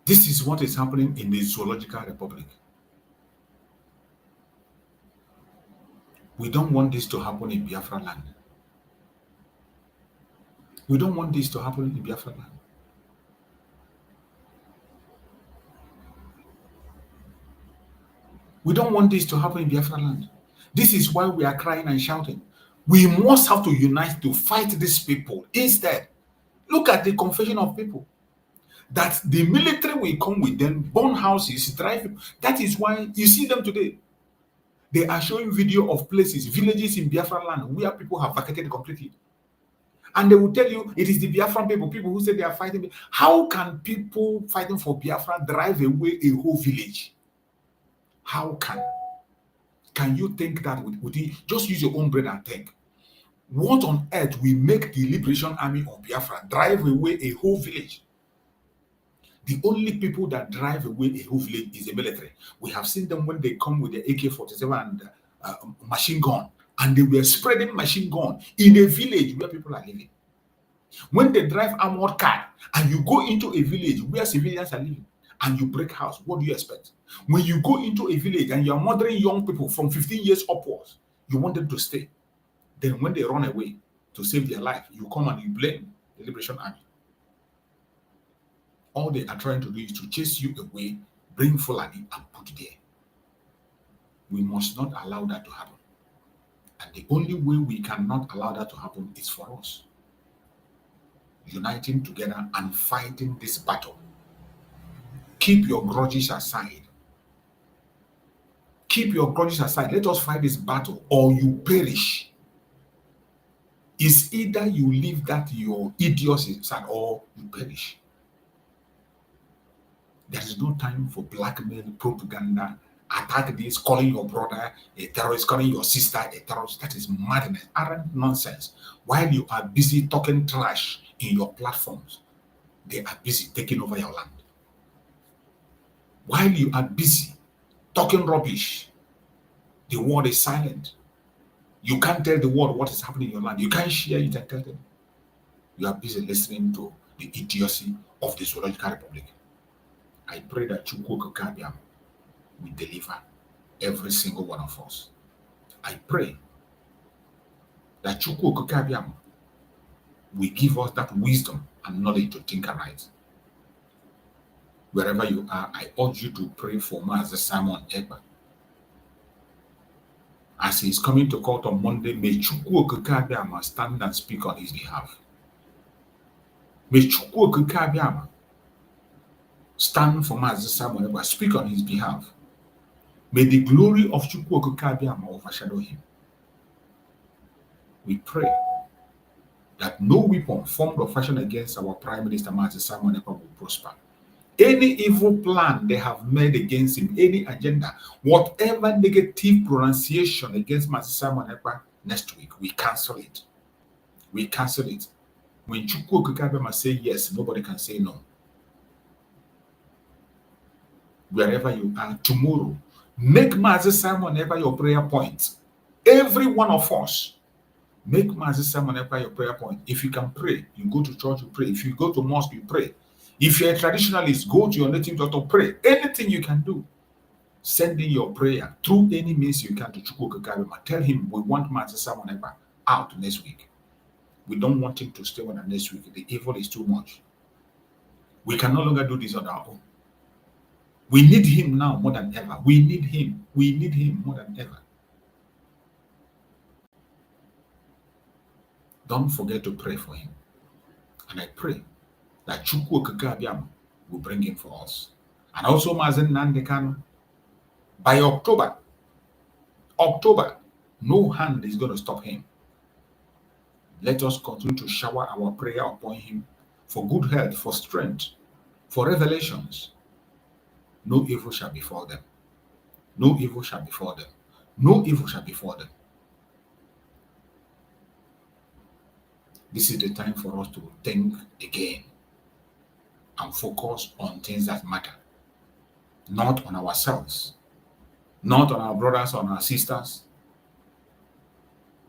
This is what is happening in the Zoological Republic. We don't want this to happen in Biafra land. We don't want this to happen in Biafra land. We don't want this to happen in Biafra land. This is why we are crying and shouting. We must have to unite to fight these people. Instead, look at the confession of people. That the military will come with them, burn houses, drive. That is why you see them today. They are showing video of places, villages in Biafra land where people have vacated completely. And they will tell you it is the Biafran people who say they are fighting. How can people fighting for Biafra drive away a whole village? How can you think that with it? Just use your own brain and think. What on earth will make the Liberation Army of Biafra drive away a whole village? The only people that drive away a whole village is the military. We have seen them when they come with the AK-47 and machine gun, and they were spreading machine gun in a village where people are living. When they drive armored car and you go into a village where civilians are living and you break house, what do you expect? When you go into a village and you are murdering young people from 15 years upwards, you want them to stay. Then when they run away to save their life, you come and you blame the Liberation Army. All they are trying to do is to chase you away, bring Fulani and put there. We must not allow that to happen. And the only way we cannot allow that to happen is for us uniting together and fighting this battle. Keep your grudges aside. Keep your grudges aside. Let us fight this battle or you perish. It's either you leave that your idiocy aside or you perish. There is no time for blackmail, propaganda, attack this, calling your brother a terrorist, calling your sister a terrorist. That is madness, arrant nonsense. While you are busy talking trash in your platforms, they are busy taking over your land. While you are busy talking rubbish. The world is silent. You can't tell the world what is happening in your land. You can't share it and tell them. You are busy listening to the idiocy of the Zoological Republic. I pray that Chukwu Kabiam will deliver every single one of us. I pray that Chukwu Kabiam will give us that wisdom and knowledge to think right. Wherever you are, I urge you to pray for Master Simon Ekpa. As he is coming to court on Monday, may Chukwu Kabiam stand and speak on his behalf. May Chukwu Kabiam stand for Master Simon Ekpa, speak on his behalf. May the glory of Chukwu Kabiam overshadow him. We pray that no weapon formed or fashioned against our Prime Minister Master Simon Ekpa will prosper. Any evil plan they have made against him, any agenda, whatever negative pronunciation against Master Simon Ekpa next week, we cancel it. We cancel it. When Chukwu Kabiam say yes, nobody can say no. Wherever you are tomorrow, make Master Simon Ekpa your prayer point. Every one of us. Make Master Simon Ekpa your prayer point. If you can pray, you go to church, you pray. If you go to mosque, you pray. If you're a traditionalist, go to your native doctor, pray. Anything you can do, send in your prayer through any means you can to Chukwu Kabiam. Tell him we want Master Simon Ekpa out next week. We don't want him to stay on the next week. The evil is too much. We can no longer do this on our own. We need him now more than ever. We need him. We need him more than ever. Don't forget to pray for him. And I pray that Chukwu Kabiam will bring him for us. And also Mazen Nandekano, by October, no hand is going to stop him. Let us continue to shower our prayer upon him for good health, for strength, for revelations. No evil shall befall them. No evil shall befall them. No evil shall befall them. This is the time for us to think again and focus on things that matter. Not on ourselves. Not on our brothers or our sisters.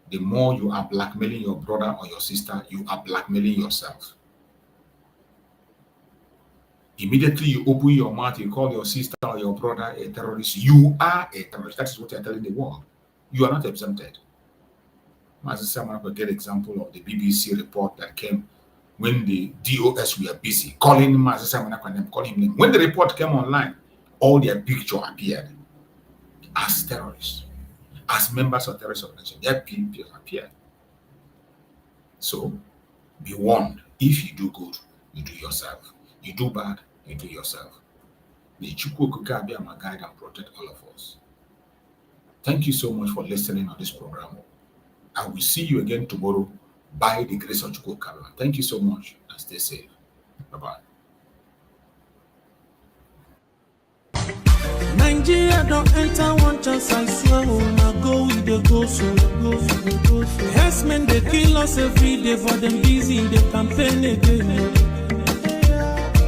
The more you are blackmailing your brother or your sister, you are blackmailing yourself. Immediately you open your mouth, you call your sister or your brother a terrorist. You are a terrorist. That is what you are telling the world. You are not exempted. Master Simon Ekpa get example of the BBC report that came when the DOS were busy calling Master Simon Ekpa name, calling him name. When the report came online, all their picture appeared as terrorists, as members of terrorist organizations. Their pictures appeared. So be warned. If you do good, you do yourself. You do bad, you do yourself. May Chukwu Kabiam guide and protect all of us. Thank you so much for listening on this program. I will see you again tomorrow by the grace of Chukwu Kabiam. Thank you so much and stay safe. Bye-bye. Nigeria don't enter one chance, I swear, now go with the go so. Yes, men, they kill us every day for them busy, they campaign again.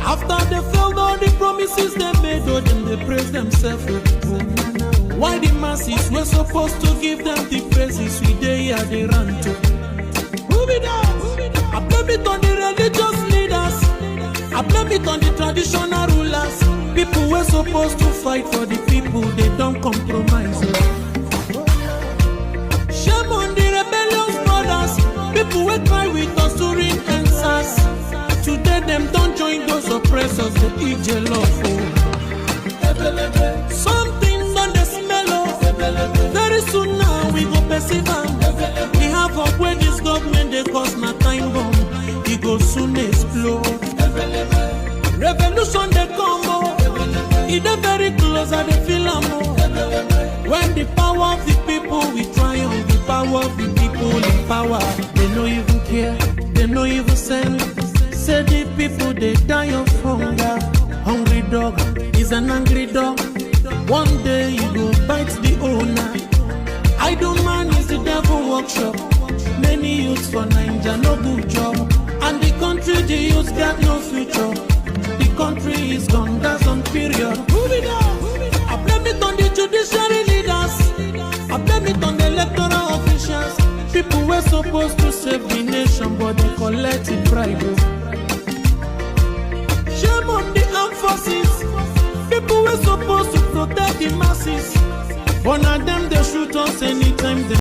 After they failed all the promises they made, oh, them they praise themselves. Why the masses were supposed to give them the praises we they are they run to? Move it down. I blame it on the religious leaders. I blame it on the traditional rulers. People were supposed to fight for the people, they don't compromise. Shame on the rebellious brothers. People will cry with us during answers. Today them don't join those oppressors, the EJ love. Something on the smell of. Very soon now we go perceive them. We have up where this government they cause my time bomb. It go soon explode. Revolution they come more. It is very close and they feel more. When the power of the people we triumph, the power of the people in power. They no even care, they no even send. Say the people they die of hunger. Hungry dog is an angry dog. One day you go bite the owner. Idle man is the devil workshop. Many youths for Nigeria no good job. And the country the youths got no future. The country is gone, that's on period. Move it on. I blame it on the it on the electoral officials. People were supposed to save the nation, but they collected bribe. Shame on the armed forces. People were supposed to protect the masses, but now them they shoot us anytime they